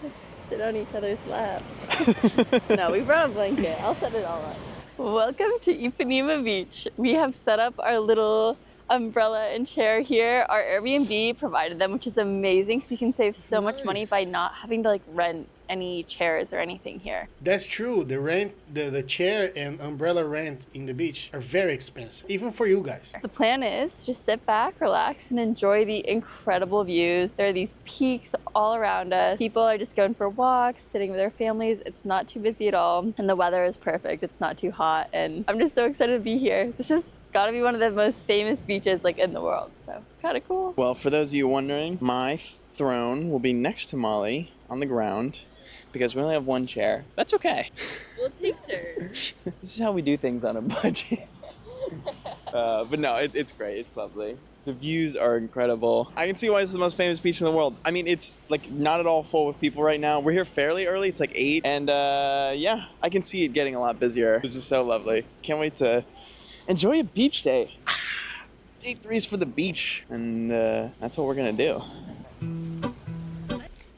sit on each other's laps. No, we brought a blanket. I'll set it all up. Welcome to Ipanema Beach. We have set up our little umbrella and chair here. Our Airbnb provided them, which is amazing because you can save so much money by not having to like rent any chairs or anything here. That's true. The chair and umbrella rent in the beach are very expensive, even for you guys. The plan is just sit back, relax, and enjoy the incredible views. There are these peaks all around us. People are just going for walks, sitting with their families. It's not too busy at all, and the weather is perfect. It's not too hot, and I'm just so excited to be here. This is gotta be one of the most famous beaches like in the world, so kind of cool. Well, for those of you wondering, my throne will be next to Molly on the ground because we only have one chair. That's okay. We'll take turns. This is how we do things on a budget. But no, it's great. It's lovely. The views are incredible. I can see why it's the most famous beach in the world. I mean, it's like not at all full with people right now. We're here fairly early. It's like 8. And yeah, I can see it getting a lot busier. This is so lovely. Can't wait to enjoy a beach day. 8-3s for the beach. And that's what we're going to do.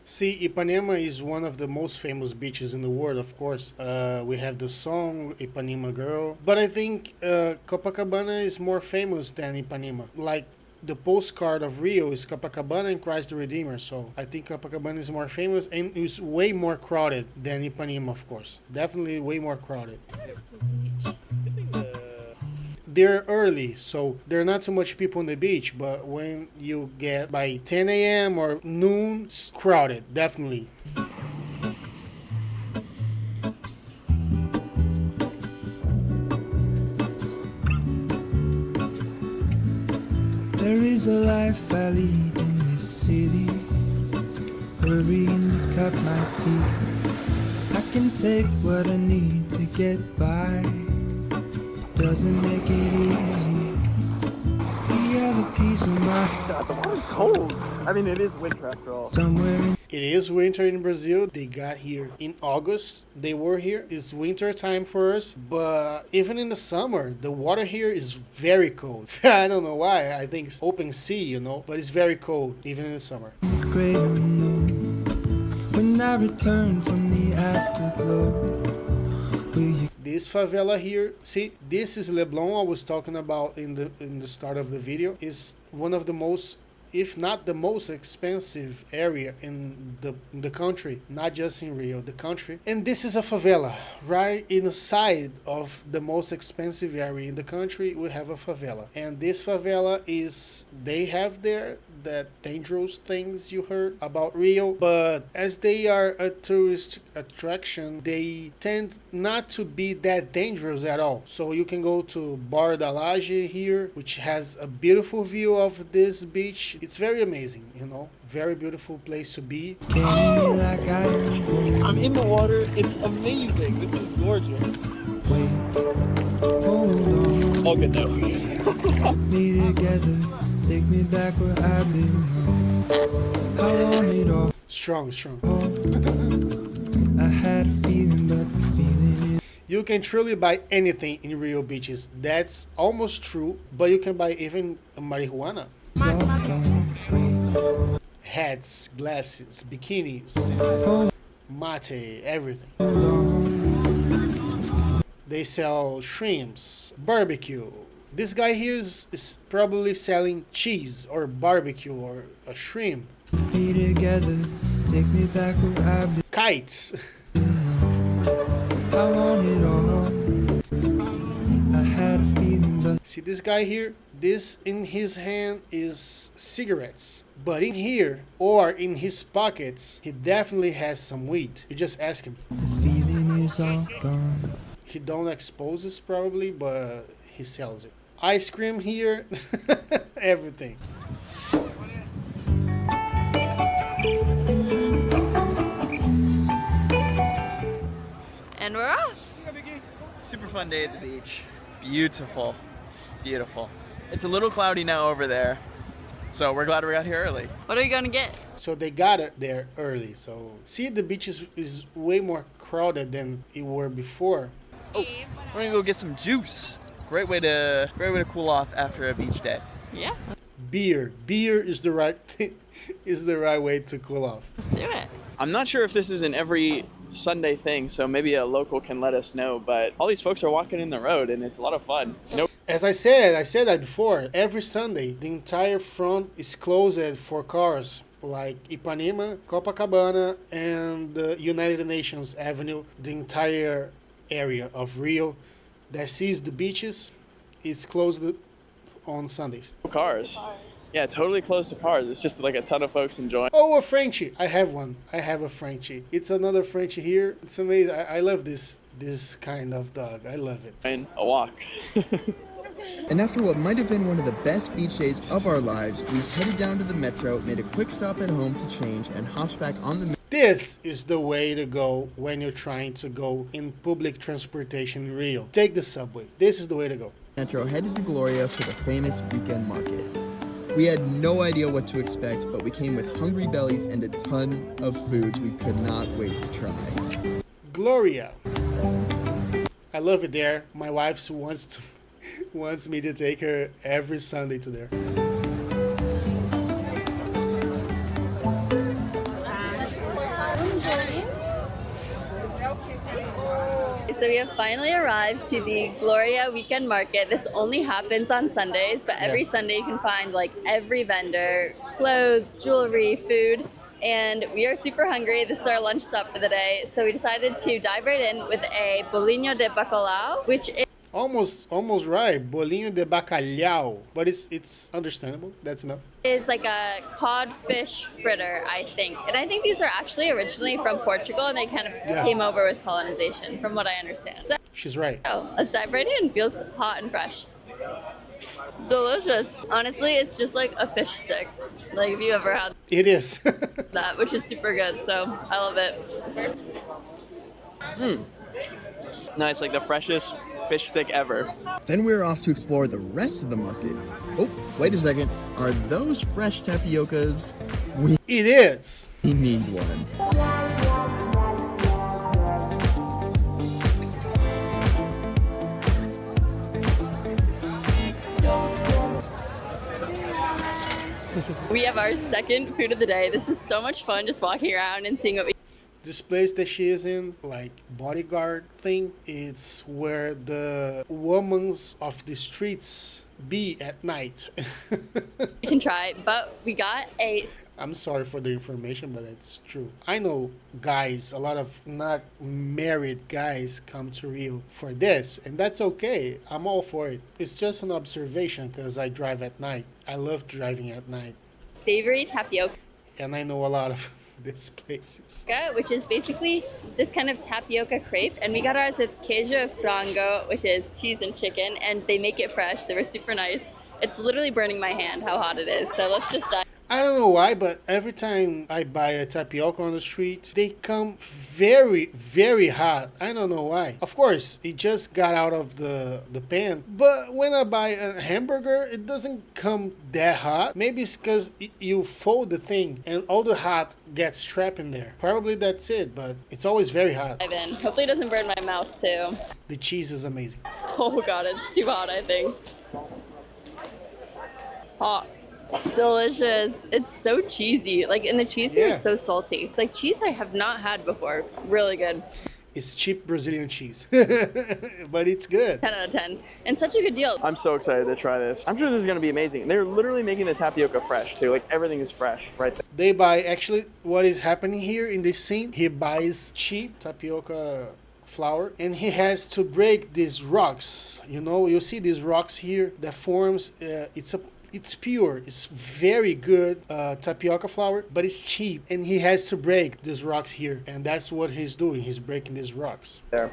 See, Ipanema is one of the most famous beaches in the world, of course. We have the song Ipanema Girl. But I think Copacabana is more famous than Ipanema. Like, the postcard of Rio is Copacabana and Christ the Redeemer. So I think Copacabana is more famous and is way more crowded than Ipanema, of course. Definitely way more crowded. They're early, so there are not so much people on the beach, but when you get by 10 a.m. or noon, it's crowded, definitely. There is a life I lead in this city, hurrying to cut my teeth. I can take what I need to get by. Doesn't make it easy. The other piece of my God, the water's cold. I mean, it is winter after all. somewhere in It is winter in Brazil. They got here in August. They were here. It's winter time for us. But even in the summer, the water here is very cold. I don't know why. I think it's open sea, you know. But it's very cold, even in the summer. the great unknown. When I return from the afterglow, will you This favela here, see, this is Leblon I was talking about in the start of the video. Is one of the most, if not the most expensive area in the country, not just in Rio, the country. And this is a favela, right in the side of the most expensive area in the country. We have a favela, and this favela is, they have there that dangerous things you heard about Rio, but as they are a tourist attraction, they tend not to be that dangerous at all. So you can go to Bar da Laje here, which has a beautiful view of this beach. It's very amazing, you know, very beautiful place to be. carry me like I am home? I'm in the water. It's amazing. This is gorgeous. Wait, hold on. All good though. Me together, take me back where I've been wrong. I want it all. Strong, strong. I had a feeling, but the feeling is You can truly buy anything in Rio beaches. That's almost true, but you can buy even marijuana. all gone. Wait, Hats, glasses, bikinis, hold mate, everything. on. They sell shrimps, barbecue. This guy here is probably selling cheese or barbecue or a shrimp. Me together, take me back where I've been. Kites. I want it all. I had a feeling, but See this guy here? This in his hand is cigarettes. But in here or in his pockets, he definitely has some weed. You just ask him. the feeling is all gone. He don't expose this probably, but he sells it. Ice cream here, everything. And we're off. Super fun day at the beach. Beautiful. Beautiful. It's a little cloudy now over there, so we're glad we got here early. What are you gonna get? So they got it there early. So see, the beach is way more crowded than it were before. Oh, we're gonna go get some juice. Great way to cool off after a beach day. Yeah, Beer is the right thing, is the right way to cool off. let's do it. I'm not sure if this is an every Sunday thing, so maybe a local can let us know, but all these folks are walking in the road and it's a lot of fun. Nope. As I said that before. Every Sunday, the entire front is closed for cars like Ipanema, Copacabana, and the United Nations Avenue. The entire area of Rio that sees the beaches is closed on Sundays. Cars. Yeah, totally close to cars. It's just like a ton of folks enjoying. Oh, a Frenchie. I have one. I have a Frenchie. It's another Frenchie here. It's amazing. I love this kind of dog. I love it. And a walk. And after what might have been one of the best beach days of our lives, we headed down to the metro, made a quick stop at home to change, and hopped back on the This is the way to go when you're trying to go in public transportation in Rio. Take the subway. This is the way to go. metro, headed to Gloria for the famous weekend market. We had no idea what to expect, but we came with hungry bellies and a ton of foods we could not wait to try. Gloria. I love it there. My wife wants me to take her every Sunday to there. So we have finally arrived to the Gloria Weekend Market. This only happens on Sundays, but every Sunday you can find like every vendor, clothes, jewelry, food, and we are super hungry. This is our lunch stop for the day, so we decided to dive right in with a bolinho de bacalhau, which is Almost right. Bolinho de bacalhau. But it's understandable. That's enough. like a codfish fritter, I think. And I think these are actually originally from Portugal, and they kind of came over with colonization, from what I understand. So, She's right. let's dive right in. Feels hot and fresh. Delicious. Honestly, it's just like a fish stick. Like if you ever had It is. that, which is super good. So I love it. Nice, like the freshest fish stick ever. Then we were off to explore the rest of the market. Oh, wait a second. Are those fresh tapiocas? We It is. need one. We have our second food of the day. This is so much fun just walking around and seeing what we This place that she is in, like bodyguard thing, it's where the women's of the streets be at night. can try. But we got a I'm sorry for the information, but it's true. I know guys, a lot of not married guys come to Rio for this, and that's okay. I'm all for it. It's just an observation because I drive at night. I love driving at night, savory tapioca, and I know a lot of these places. which is basically this kind of tapioca crepe. And we got ours with queijo frango, which is cheese and chicken, and they make it fresh. They were super nice. It's literally burning my hand how hot it is. So let's just dive. I don't know why, but every time I buy a tapioca on the street, they come very, very hot. I don't know why. Of course, it just got out of the pan. But when I buy a hamburger, it doesn't come that hot. Maybe it's because you fold the thing and all the hot gets trapped in there. Probably that's it, but it's always very hot. Dive in. Hopefully it doesn't burn my mouth too. The cheese is amazing. Oh god, it's too hot, I think. Hot. Delicious. It's so cheesy. Like, and the cheese here is so salty. It's like cheese I have not had before. Really good. It's cheap Brazilian cheese, but it's good. 10 out of 10. And such a good deal. I'm so excited to try this. I'm sure this is going to be amazing. They're literally making the tapioca fresh too. Like everything is fresh right there. They buy, actually, what is happening here in this scene, he buys cheap tapioca flour and he has to break these rocks. You know, you see these rocks here that forms, it's pure, it's very good tapioca flour, but it's cheap, and he has to break these rocks here, and that's what he's doing. He's breaking these rocks. There.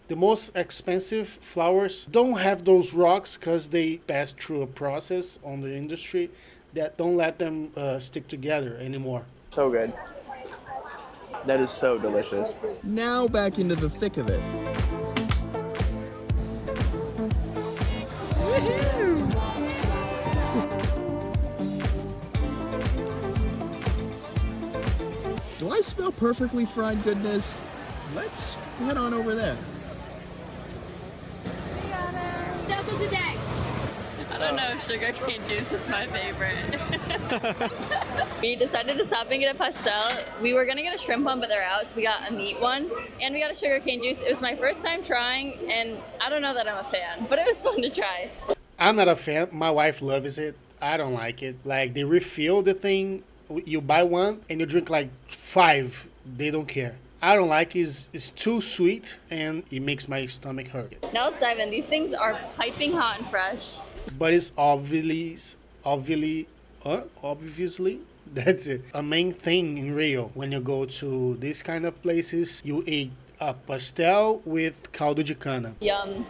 The most expensive flours don't have those rocks because they pass through a process on the industry that don't let them stick together anymore. So good. That is so delicious. Now back into the thick of it. I smell perfectly fried goodness, let's head on over there. I don't know if sugarcane juice is my favorite. We decided to stop and get a pastel. We were gonna get a shrimp one, but they're out, so we got a meat one. And we got a sugarcane juice. It was my first time trying, and I don't know that I'm a fan, but it was fun to try. I'm not a fan. My wife loves it. I don't like it. Like, they refill the thing. You buy one and you drink like 5. They don't care. I don't like it. It's too sweet and it makes my stomach hurt. Now let's dive in. These things are piping hot and fresh. But it's obviously, that's it. A main thing in Rio when you go to these kind of places, you eat a pastel with caldo de cana. Yum.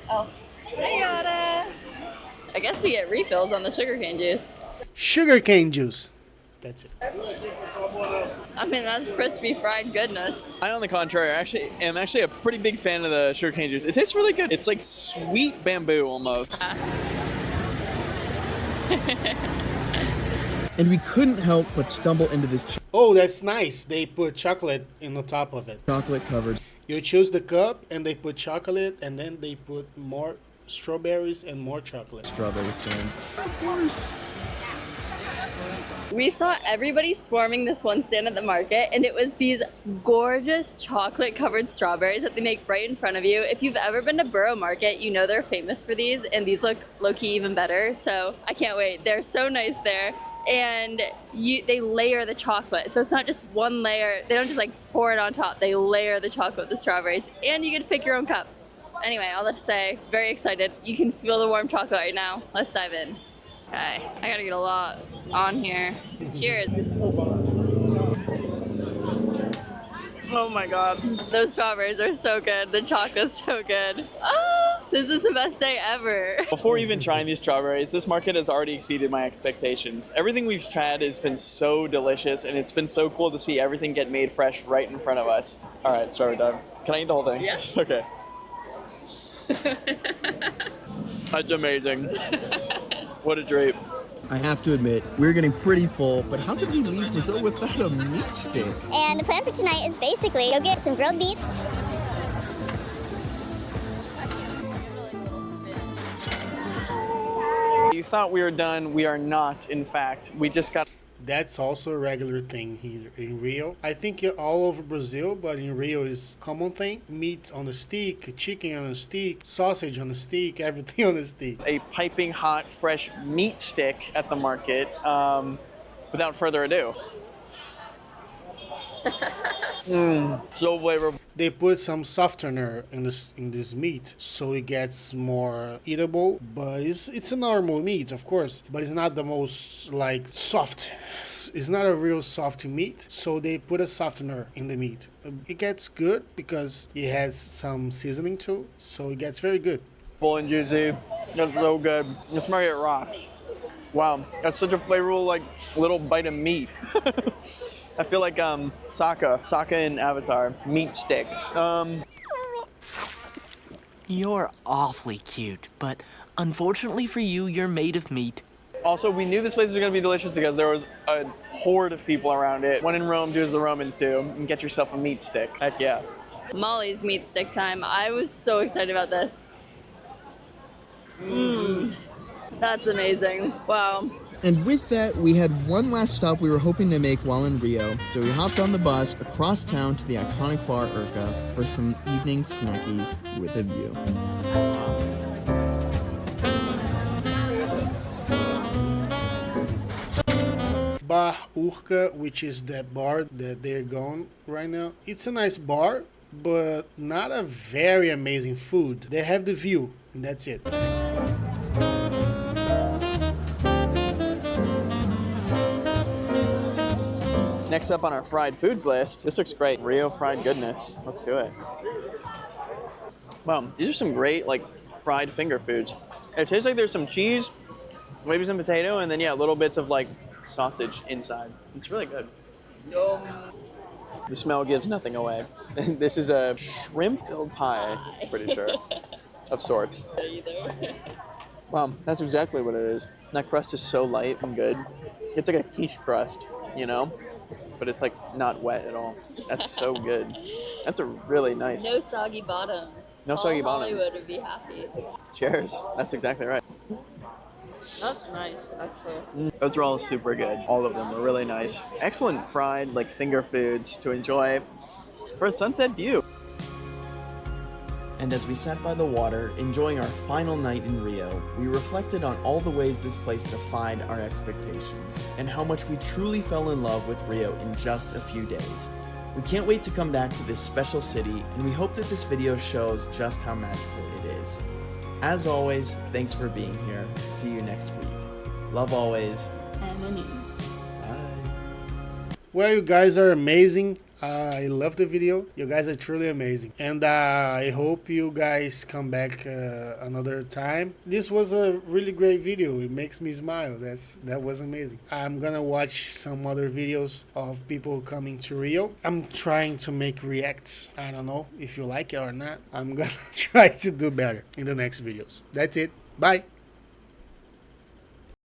Oh, I got it. I guess we get refills on the sugarcane juice. Sugarcane juice. That's it. I mean, that's crispy fried goodness. I, on the contrary, am actually a pretty big fan of the sugarcane juice. It tastes really good. It's like sweet bamboo almost. And we couldn't help but stumble into this Oh, that's nice. They put chocolate in the top of it. chocolate covered You choose the cup and they put chocolate and then they put more strawberries and more chocolate. strawberry stand. Of course. We saw everybody swarming this one stand at the market, and it was these gorgeous chocolate-covered strawberries that they make right in front of you. If you've ever been to Borough Market, you know they're famous for these, and these look low-key even better, so I can't wait. They're so nice there, and they layer the chocolate, so it's not just one layer. They don't just like pour it on top. They layer the chocolate with the strawberries, and you get to pick your own cup. Anyway, I'll just say, very excited. You can feel the warm chocolate right now. Let's dive in. Okay, I gotta get a lot on here. Cheers. Oh my god, those strawberries are so good. The chocolate's so good. Oh, this is the best day ever. Before even trying these strawberries, this market has already exceeded my expectations. Everything we've tried has been so delicious, and it's been so cool to see everything get made fresh right in front of us. All right, strawberry time. Can I eat the whole thing? Yeah. Okay. That's amazing. What a treat. I have to admit, we're getting pretty full, but how could we leave Brazil without a meat stick? And the plan for tonight is basically go get some grilled beef. You thought we were done. We are not, in fact. We just got... That's also a regular thing here in Rio. I think all over Brazil, but in Rio is common thing. Meat on a stick, chicken on a stick, sausage on a stick, everything on a stick. a piping hot, fresh meat stick at the market. Without further ado. So flavorful. They put some softener in this meat, so it gets more eatable. But it's a normal meat, of course, but it's not the most like soft. It's not a real soft meat, so they put a softener in the meat. It gets good because it has some seasoning too, so it gets very good. Full and juicy. That's so good. This market rocks. Wow, that's such a flavorful like little bite of meat. I feel like Sokka in Avatar, meat stick. You're awfully cute, but unfortunately for you, you're made of meat. Also, we knew this place was gonna be delicious because there was a horde of people around it. When in Rome, do as the Romans do and get yourself a meat stick. Heck yeah. Molly's meat stick time. I was so excited about this. That's amazing. Wow. And with that, we had one last stop we were hoping to make while in Rio, so we hopped on the bus across town to the iconic bar Urca for some evening snackies with a view. Bar Urca, which is that bar that they're going right now. It's a nice bar, but not a very amazing food. They have the view, and that's it. Next up on our fried foods list, this looks great. Rio fried goodness. Let's do it. Wow, these are some great like fried finger foods. It tastes like there's some cheese, maybe some potato, and then yeah, little bits of like sausage inside. It's really good. The smell gives nothing away. This is a shrimp-filled pie, pretty sure, of sorts. Wow, that's exactly what it is. That crust is so light and good. It's like a quiche crust, you know? but it's like not wet at all. That's so good. That's a really nice. No soggy bottoms. No soggy All bottoms. Hollywood would be happy. Cheers. That's exactly right. That's nice, actually. Those were all super good. All of them were really nice. Excellent fried, like finger foods to enjoy for a sunset view. And as we sat by the water, enjoying our final night in Rio, we reflected on all the ways this place defied our expectations, and how much we truly fell in love with Rio in just a few days. We can't wait to come back to this special city, and we hope that this video shows just how magical it is. As always, thanks for being here. See you next week. Love always. Emily. Bye. Well, you guys are amazing. I love the video. You guys are truly amazing. And I hope you guys come back another time. This was a really great video. It makes me smile. That was amazing. I'm gonna watch some other videos of people coming to Rio. I'm trying to make reacts. I don't know if you like it or not. I'm gonna try to do better in the next videos. That's it. Bye.